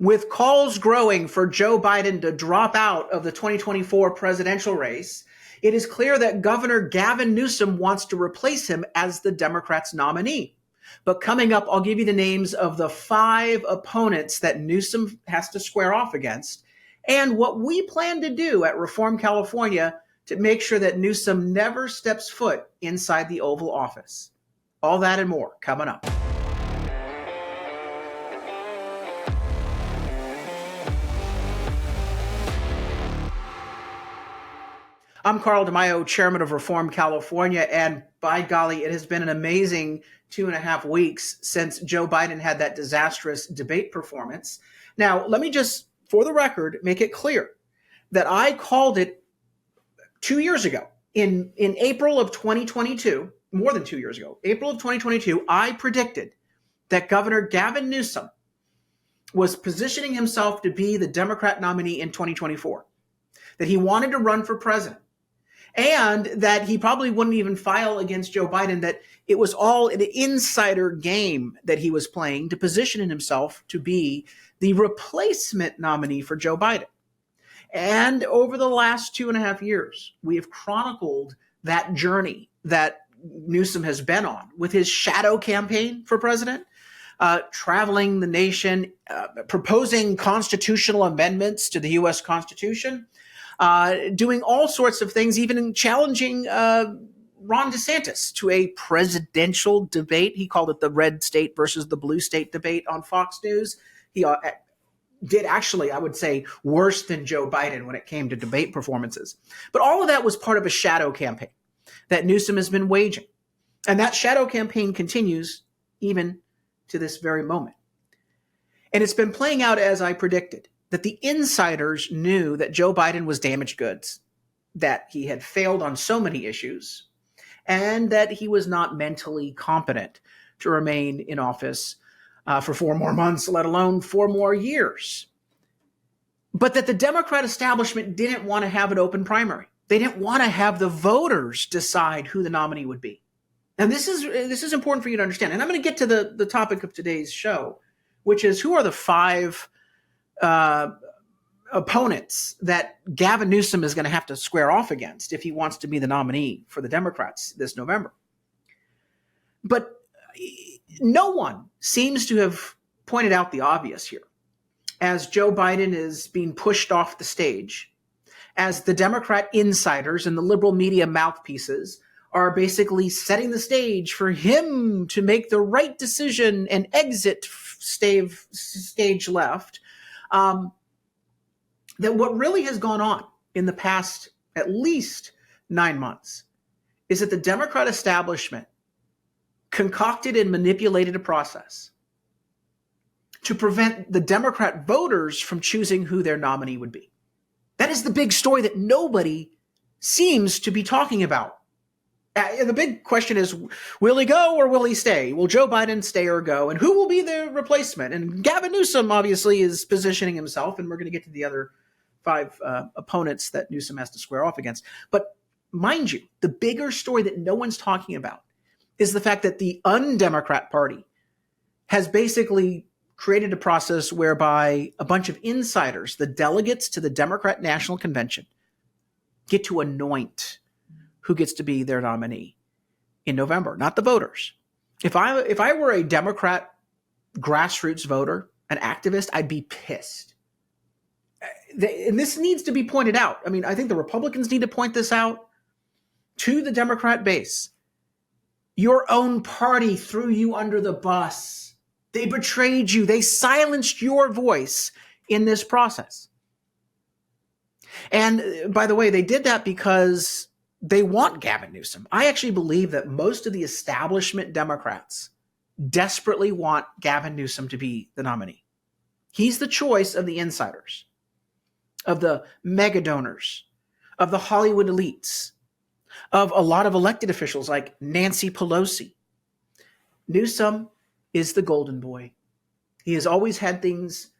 With calls growing for Joe Biden to drop out of the 2024 presidential race, it is clear that Governor Gavin Newsom wants to replace him as the Democrats' nominee. But coming up, I'll give you the names of the 5 opponents that Newsom has to square off against and what we plan to do at Reform California to make sure that Newsom never steps foot inside the Oval Office. All that and more coming up. I'm Carl DeMaio, chairman of Reform California, and by golly, it has been an amazing 2.5 weeks since Joe Biden had that disastrous debate performance. Now, let me just, for the record, make it clear that I called it 2 years ago. In April of 2022, more than 2 years ago, April of 2022, I predicted that Governor Gavin Newsom was positioning himself to be the Democrat nominee in 2024, that he wanted to run for president, and that he probably wouldn't even file against Joe Biden, that it was all an insider game that he was playing to position himself to be the replacement nominee for Joe Biden. And over the last 2.5 years, we have chronicled that journey that Newsom has been on with his shadow campaign for president, traveling the nation, proposing constitutional amendments to the U.S. Constitution, doing all sorts of things, even challenging Ron DeSantis to a presidential debate. He called it the red state versus the blue state debate on Fox News. He did actually, I would say, worse than Joe Biden when it came to debate performances. But all of that was part of a shadow campaign that Newsom has been waging. And that shadow campaign continues even to this very moment. And it's been playing out as I predicted, that the insiders knew that Joe Biden was damaged goods, that he had failed on so many issues, and that he was not mentally competent to remain in office for 4 more months, let alone 4 more years. But that the Democrat establishment didn't want to have an open primary. They didn't want to have the voters decide who the nominee would be. And this is important for you to understand. And I'm going to get to the topic of today's show, which is who are the 5 opponents that Gavin Newsom is going to have to square off against if he wants to be the nominee for the Democrats this November. But no one seems to have pointed out the obvious here. As Joe Biden is being pushed off the stage, as the Democrat insiders and the liberal media mouthpieces are basically setting the stage for him to make the right decision and exit stage left, that what really has gone on in the past at least 9 months is that the Democrat establishment concocted and manipulated a process to prevent the Democrat voters from choosing who their nominee would be. That is the big story that nobody seems to be talking about. The big question is, will he go or will he stay? Will Joe Biden stay or go? And who will be the replacement? And Gavin Newsom obviously is positioning himself, and we're going to get to the other 5 opponents that Newsom has to square off against. But mind you, the bigger story that no one's talking about is the fact that the undemocrat party has basically created a process whereby a bunch of insiders, the delegates to the Democrat National Convention, get to anoint who gets to be their nominee in November, not the voters. If I were a Democrat grassroots voter, an activist, I'd be pissed. And this needs to be pointed out. I mean, I think the Republicans need to point this out to the Democrat base. Your own party threw you under the bus. They betrayed you. They silenced your voice in this process. And by the way, they did that because they want Gavin Newsom. I actually believe that most of the establishment Democrats desperately want Gavin Newsom to be the nominee. He's the choice of the insiders, of the mega donors, of the Hollywood elites, of a lot of elected officials like Nancy Pelosi. Newsom is the golden boy. He has always had things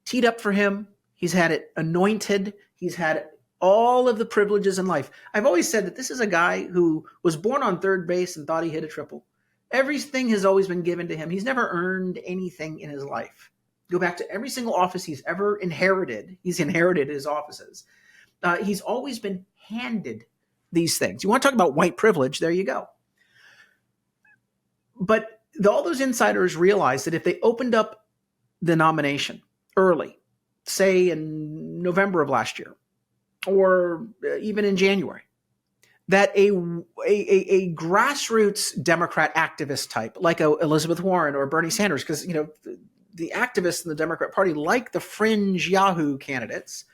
teed up for him. He's had it anointed. He's had all of the privileges in life. I've always said that this is a guy who was born on third base and thought he hit a triple. Everything has always been given to him. He's never earned anything in his life. Go back to every single office he's ever inherited. He's inherited his offices. He's always been handed these things. You want to talk about white privilege? There you go. But all those insiders realized that if they opened up the nomination early, say in November of last year, or even in January, that a grassroots Democrat activist type, like Elizabeth Warren or Bernie Sanders, because the activists in the Democrat Party like the fringe Yahoo candidates,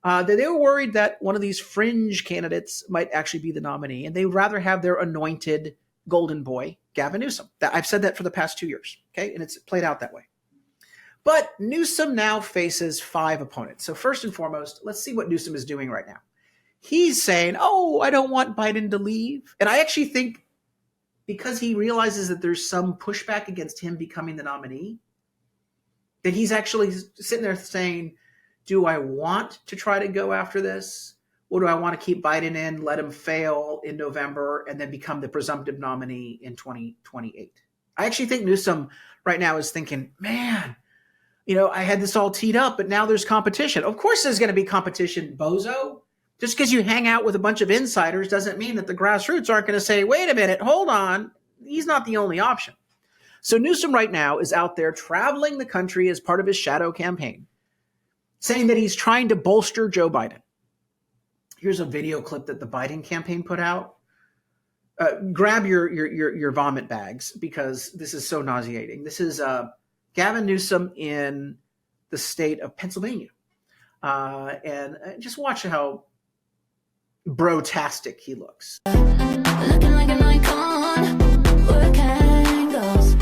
that they were worried that one of these fringe candidates might actually be the nominee, and they would rather have their anointed golden boy, Gavin Newsom. I've said that for the past 2 years, okay, and it's played out that way. But Newsom now faces 5 opponents. So first and foremost, let's see what Newsom is doing right now. He's saying, I don't want Biden to leave. And I actually think because he realizes that there's some pushback against him becoming the nominee, that he's actually sitting there saying, do I want to try to go after this? Or do I want to keep Biden in, let him fail in November, and then become the presumptive nominee in 2028? I actually think Newsom right now is thinking, man, I had this all teed up, but now there's competition. Of course there's going to be competition, bozo. Just because you hang out with a bunch of insiders doesn't mean that the grassroots aren't going to say, wait a minute, hold on. He's not the only option. So Newsom right now is out there traveling the country as part of his shadow campaign, saying that he's trying to bolster Joe Biden. Here's a video clip that the Biden campaign put out. Grab your vomit bags because this is so nauseating. This is Gavin Newsom in the state of Pennsylvania. And just watch how bro-tastic he looks. Looking like an icon, work angles,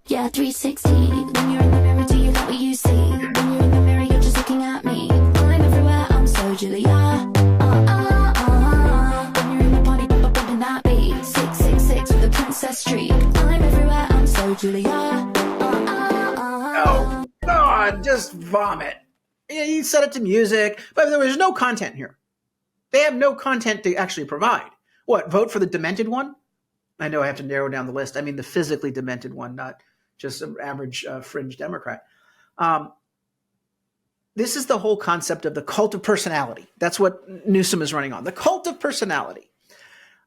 yeah, 360. When you're in the mirror, do you like what you see? When you're in the mirror, you're just looking at me. I'm everywhere, I'm so Julia. When you're in the party, bumping that beat. 666 with a princess streak. I'm everywhere, I'm so Julia. Oh, God, just vomit. He set it to music, but there was no content here. They have no content to actually provide. What, vote for the demented one? I know I have to narrow down the list. I mean the physically demented one, not just an average fringe Democrat. This is the whole concept of the cult of personality. That's what Newsom is running on, the cult of personality.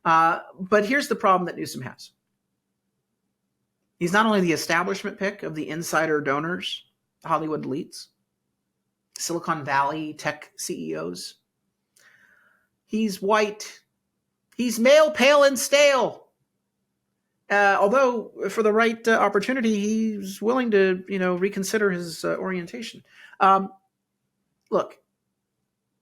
But here's the problem that Newsom has. He's not only the establishment pick of the insider donors, Hollywood elites, Silicon Valley tech CEOs. He's white. He's male, pale, and stale. Although for the right opportunity, he's willing to, reconsider his orientation. Look,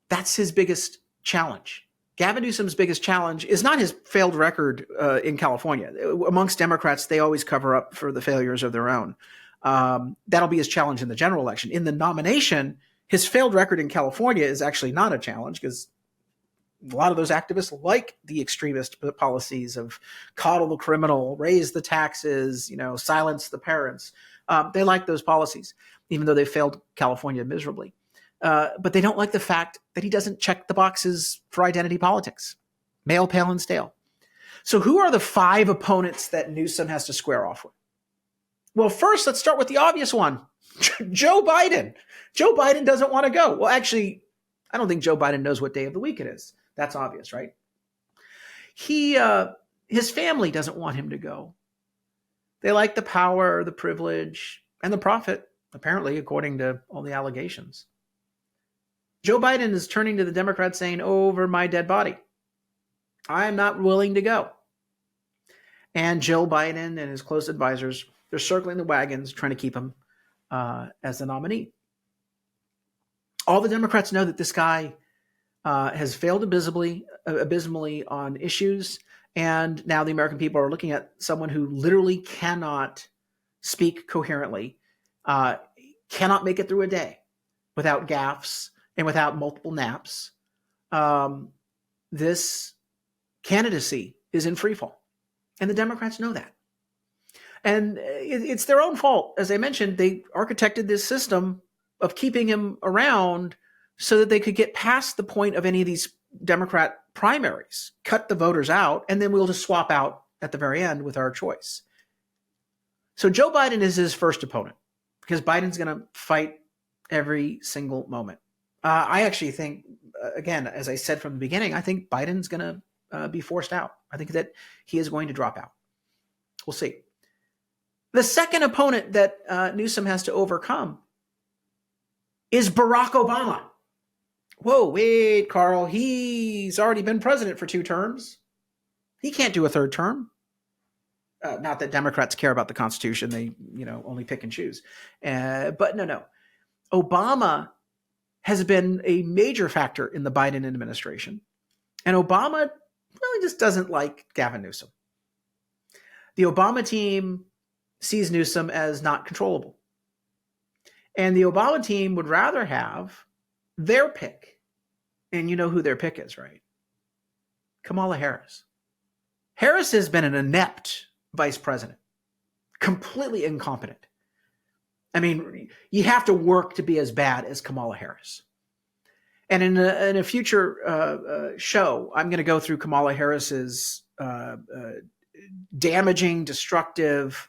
that's his biggest challenge. Gavin Newsom's biggest challenge is not his failed record in California. Amongst Democrats, they always cover up for the failures of their own. That'll be his challenge in the general election. In the nomination, his failed record in California is actually not a challenge because a lot of those activists like the extremist policies of coddle the criminal, raise the taxes, silence the parents. They like those policies, even though they failed California miserably. But they don't like the fact that he doesn't check the boxes for identity politics. Male, pale, and stale. So who are the 5 opponents that Newsom has to square off with? Well, first, let's start with the obvious one. Joe Biden. Joe Biden doesn't want to go. Well, actually, I don't think Joe Biden knows what day of the week it is. That's obvious, right? His family doesn't want him to go. They like the power, the privilege, and the profit, apparently, according to all the allegations. Joe Biden is turning to the Democrats saying, over my dead body. I'm not willing to go. And Joe Biden and his close advisors, they're circling the wagons, trying to keep him as the nominee. All the Democrats know that this guy has failed abysmally on issues. And now the American people are looking at someone who literally cannot speak coherently, cannot make it through a day without gaffes and without multiple naps. This candidacy is in freefall. And the Democrats know that. And it's their own fault. As I mentioned, they architected this system of keeping him around so that they could get past the point of any of these Democrat primaries, cut the voters out, and then we'll just swap out at the very end with our choice. So Joe Biden is his first opponent. because Biden's going to fight every single moment. I actually think, again, as I said from the beginning, I think Biden's going to be forced out. I think that he is going to drop out. We'll see. The second opponent that Newsom has to overcome is Barack Obama. Whoa, wait, Carl. He's already been president for 2 terms. He can't do a 3rd term. Not that Democrats care about the Constitution. They, only pick and choose. But no. Obama has been a major factor in the Biden administration. And Obama really just doesn't like Gavin Newsom. The Obama team sees Newsom as not controllable. And the Obama team would rather have their pick. And you know who their pick is, right? Kamala Harris. Harris has been an inept vice president, completely incompetent. I mean, you have to work to be as bad as Kamala Harris. And in a future show, I'm going to go through Kamala Harris's damaging, destructive,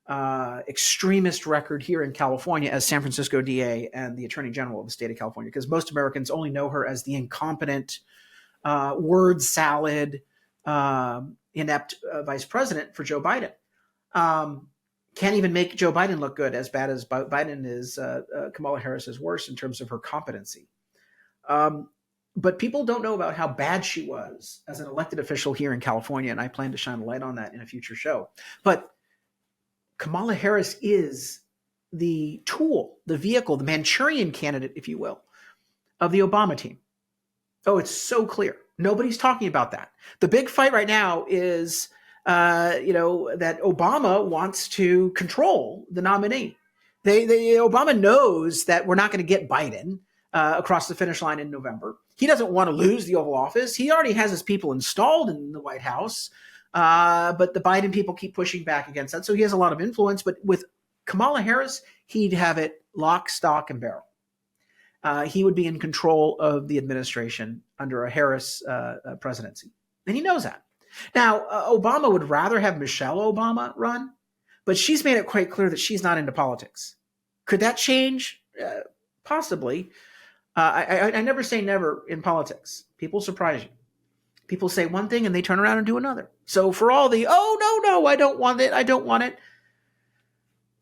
extremist record here in California as San Francisco DA and the Attorney General of the state of California, because most Americans only know her as the incompetent, word salad, inept vice president for Joe Biden. Can't even make Joe Biden look good. As bad as Biden is, Kamala Harris is worse in terms of her competency. But people don't know about how bad she was as an elected official here in California, and I plan to shine a light on that in a future show. But Kamala Harris is the tool, the vehicle, the Manchurian candidate, if you will, of the Obama team. Oh, it's so clear. Nobody's talking about that. The big fight right now is that Obama wants to control the nominee. Obama knows that we're not going to get Biden across the finish line in November. He doesn't want to lose the Oval Office. He already has his people installed in the White House, but the Biden people keep pushing back against that. So he has a lot of influence. But with Kamala Harris, he'd have it lock, stock, and barrel. He would be in control of the administration under a Harris presidency. And he knows that. Now, Obama would rather have Michelle Obama run, but she's made it quite clear that she's not into politics. Could that change? Possibly. I never say never in politics. People surprise you. People say one thing and they turn around and do another. So for all the, no, I don't want it.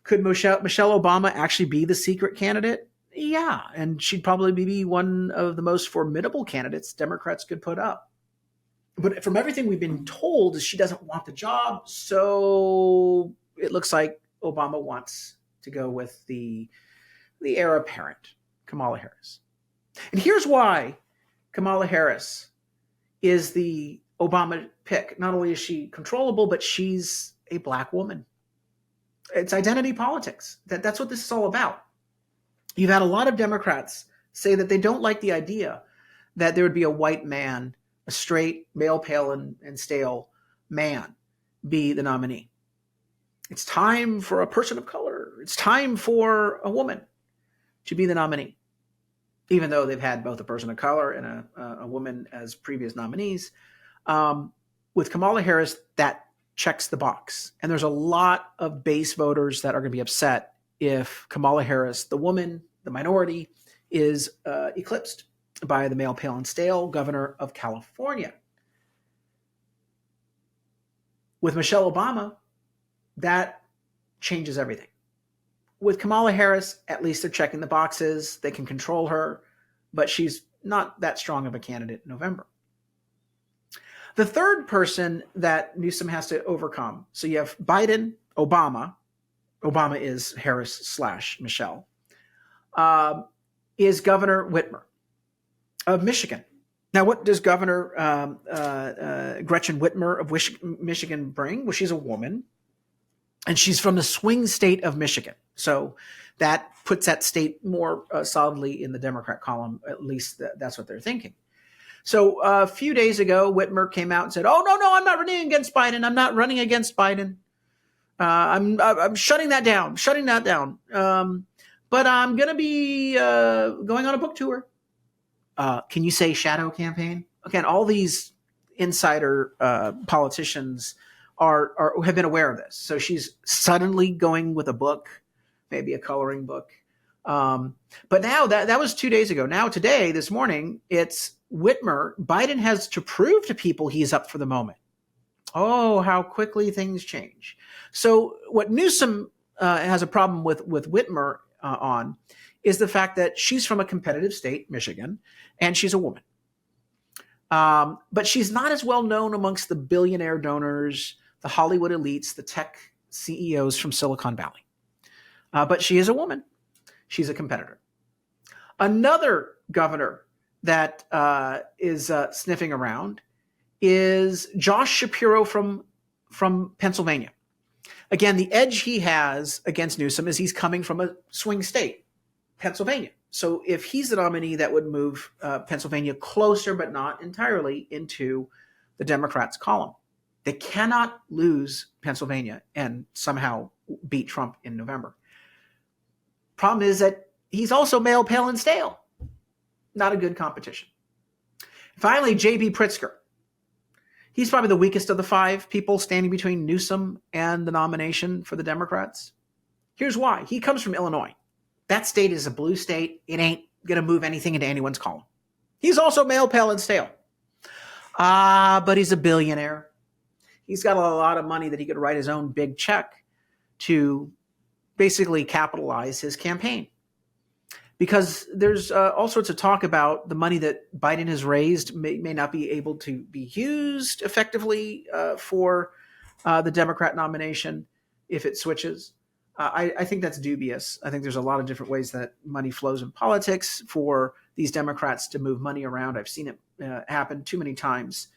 Could Michelle Obama actually be the secret candidate? Yeah, and she'd probably be one of the most formidable candidates Democrats could put up. But from everything we've been told is she doesn't want the job, so it looks like Obama wants to go with the heir apparent, Kamala Harris. And here's why Kamala Harris is the Obama pick. Not only is she controllable, but she's a black woman. It's identity politics. That's what this is all about. You've had a lot of Democrats say that they don't like the idea that there would be a white man, a straight, male, pale, and stale man be the nominee. It's time for a person of color. It's time for a woman to be the nominee. Even though they've had both a person of color and a woman as previous nominees. With Kamala Harris, that checks the box. And there's a lot of base voters that are going to be upset if Kamala Harris, the woman, the minority, is eclipsed by the male, pale, and stale governor of California. With Michelle Obama, that changes everything. With Kamala Harris, at least they're checking the boxes. They can control her, but she's not that strong of a candidate in November. The third person that Newsom has to overcome, so you have Biden, Obama is Harris / Michelle, is Governor Whitmer of Michigan. Now, what does Governor Gretchen Whitmer of Michigan bring? Well, she's a woman, and she's from the swing state of Michigan. So that puts that state more solidly in the Democrat column. At least that's what they're thinking. So a few days ago, Whitmer came out and said, "Oh, no, I'm not running against Biden. I'm not running against Biden. I'm shutting that down. But I'm going to be going on a book tour." Can you say shadow campaign? Again, all these insider politicians have been aware of this. So she's suddenly going with a book maybe a coloring book. But now that was 2 days ago. Now today, this morning, it's Whitmer. Biden has to prove to people he's up for the moment. Oh, how quickly things change. So what Newsom has a problem with Whitmer on is the fact that she's from a competitive state, Michigan, and she's a woman. But she's not as well known amongst the billionaire donors, the Hollywood elites, the tech CEOs from Silicon Valley. But she is a woman. She's a competitor. Another governor that is sniffing around is Josh Shapiro from Pennsylvania. Again, the edge he has against Newsom is he's coming from a swing state, Pennsylvania. So if he's the nominee, that would move Pennsylvania closer, but not entirely, into the Democrats' column. They cannot lose Pennsylvania and somehow beat Trump in November. Problem is that he's also male, pale, and stale. Not a good competition. Finally, J.B. Pritzker. He's probably the weakest of the five people standing between Newsom and the nomination for the Democrats. Here's why. He comes from Illinois. That state is a blue state. It ain't going to move anything into anyone's column. He's also male, pale, and stale. But he's a billionaire. He's got a lot of money that he could write his own big check to basically capitalize his campaign. Because there's all sorts of talk about the money that Biden has raised may not be able to be used effectively for the Democrat nomination if it switches. I think that's dubious. I think there's a lot of different ways that money flows in politics for these Democrats to move money around. I've seen it happen too many times.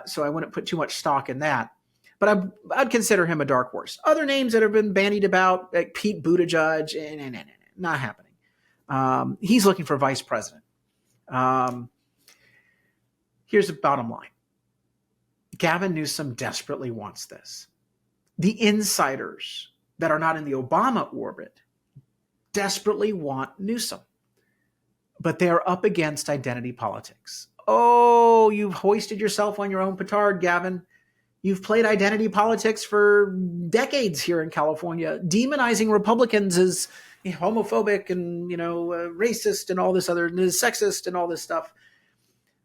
So I wouldn't put too much stock in that. But I'd consider him a dark horse. Other names that have been bandied about, like Pete Buttigieg, not happening. He's looking for vice president. Here's the bottom line. Gavin Newsom desperately wants this. The insiders that are not in the Obama orbit desperately want Newsom. But they're up against identity politics. Oh, you've hoisted yourself on your own petard, Gavin. You've played identity politics for decades here in California, demonizing Republicans as homophobic and racist and all this other, and sexist and all this stuff.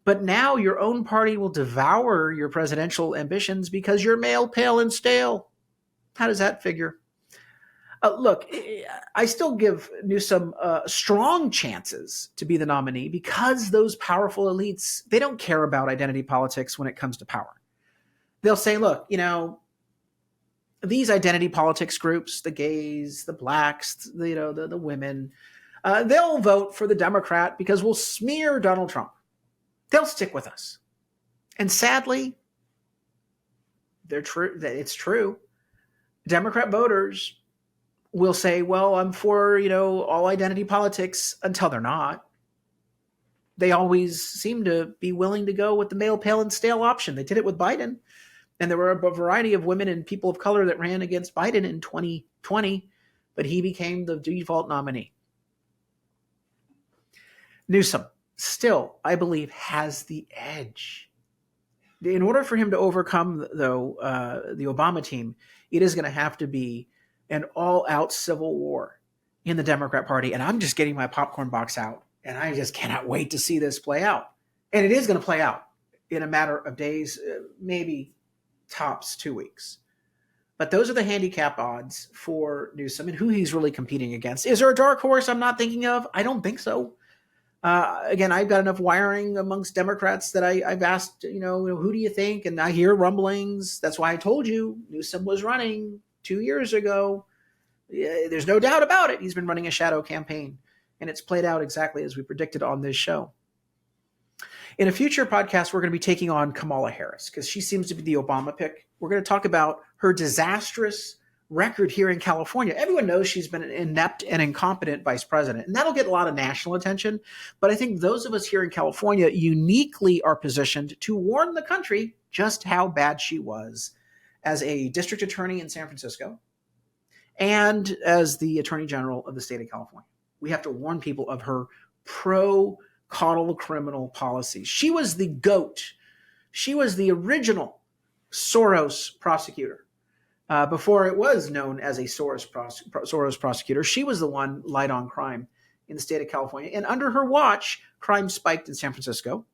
But now your own party will devour your presidential ambitions because you're male, pale, and stale. How does that figure? Look, I still give Newsom strong chances to be the nominee because those powerful elites, they don't care about identity politics when it comes to power. They'll say, look, these identity politics groups, the gays, the blacks, the women, they'll vote for the Democrat because we'll smear Donald Trump. They'll stick with us. And sadly, it's true. Democrat voters will say, well, I'm for, all identity politics, until they're not. They always seem to be willing to go with the male, pale, and stale option. They did it with Biden. And there were a variety of women and people of color that ran against Biden in 2020, but he became the default nominee. Newsom still, I believe, has the edge. In order for him to overcome, though, the Obama team, it is going to have to be an all-out civil war in the Democrat Party. And I'm just getting my popcorn box out, and I just cannot wait to see this play out. And it is going to play out in a matter of days, maybe tops 2 weeks. But those are the handicap odds for Newsom and who he's really competing against. Is there a dark horse I'm not thinking of? I don't think so. Again, I've got enough wiring amongst Democrats that I've asked, who do you think? And I hear rumblings. That's why I told you Newsom was running 2 years ago. There's no doubt about it. He's been running a shadow campaign, and it's played out exactly as we predicted on this show. In a future podcast, we're going to be taking on Kamala Harris because she seems to be the Obama pick. We're going to talk about her disastrous record here in California. Everyone knows she's been an inept and incompetent vice president, and that'll get a lot of national attention. But I think those of us here in California uniquely are positioned to warn the country just how bad she was as a district attorney in San Francisco and as the attorney general of the state of California. We have to warn people of her pro-coddle criminal policies. She was the GOAT. She was the original Soros prosecutor. before it was known as a Soros prosecutor. She was the one light on crime in the state of California. And under her watch, crime spiked in San Francisco.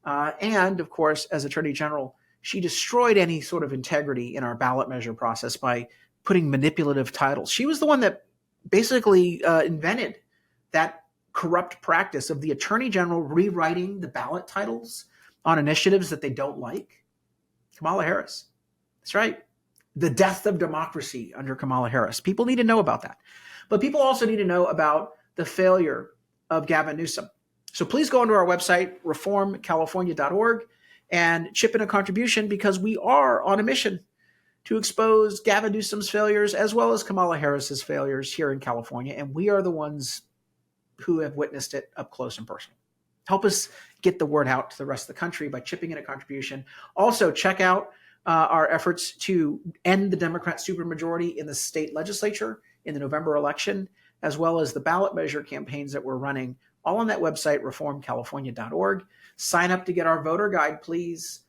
And, of course, as Attorney General, she destroyed any sort of integrity in our ballot measure process by putting manipulative titles. She was the one that basically invented that corrupt practice of the Attorney General rewriting the ballot titles on initiatives that they don't like. Kamala Harris. That's right. The death of democracy under Kamala Harris. People need to know about that. But people also need to know about the failure of Gavin Newsom. So please go onto our website, reformcalifornia.org, and chip in a contribution, because we are on a mission to expose Gavin Newsom's failures as well as Kamala Harris's failures here in California. And we are the ones who have witnessed it up close and personal. Help us get the word out to the rest of the country by chipping in a contribution. Also, check out our efforts to end the Democrat supermajority in the state legislature in the November election, as well as the ballot measure campaigns that we're running, all on that website, reformcalifornia.org. Sign up to get our voter guide, please.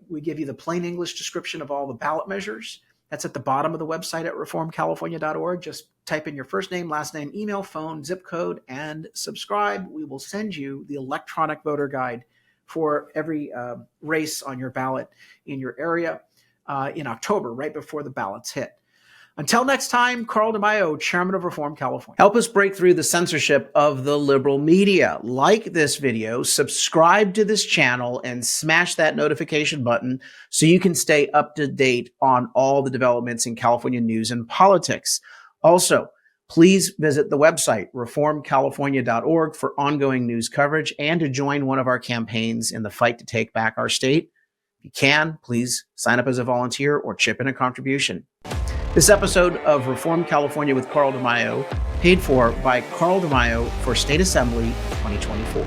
We give you the plain English description of all the ballot measures. That's at the bottom of the website at reformcalifornia.org. Just type in your first name, last name, email, phone, zip code, and subscribe. We will send you the electronic voter guide for every race on your ballot in your area in October, right before the ballots hit. Until next time, Carl DeMaio, Chairman of Reform California. Help us break through the censorship of the liberal media. Like this video, subscribe to this channel, and smash that notification button so you can stay up to date on all the developments in California news and politics. Also, please visit the website, reformcalifornia.org, for ongoing news coverage and to join one of our campaigns in the fight to take back our state. If you can, please sign up as a volunteer or chip in a contribution. This episode of Reform California with Carl DeMaio, paid for by Carl DeMaio for State Assembly 2024.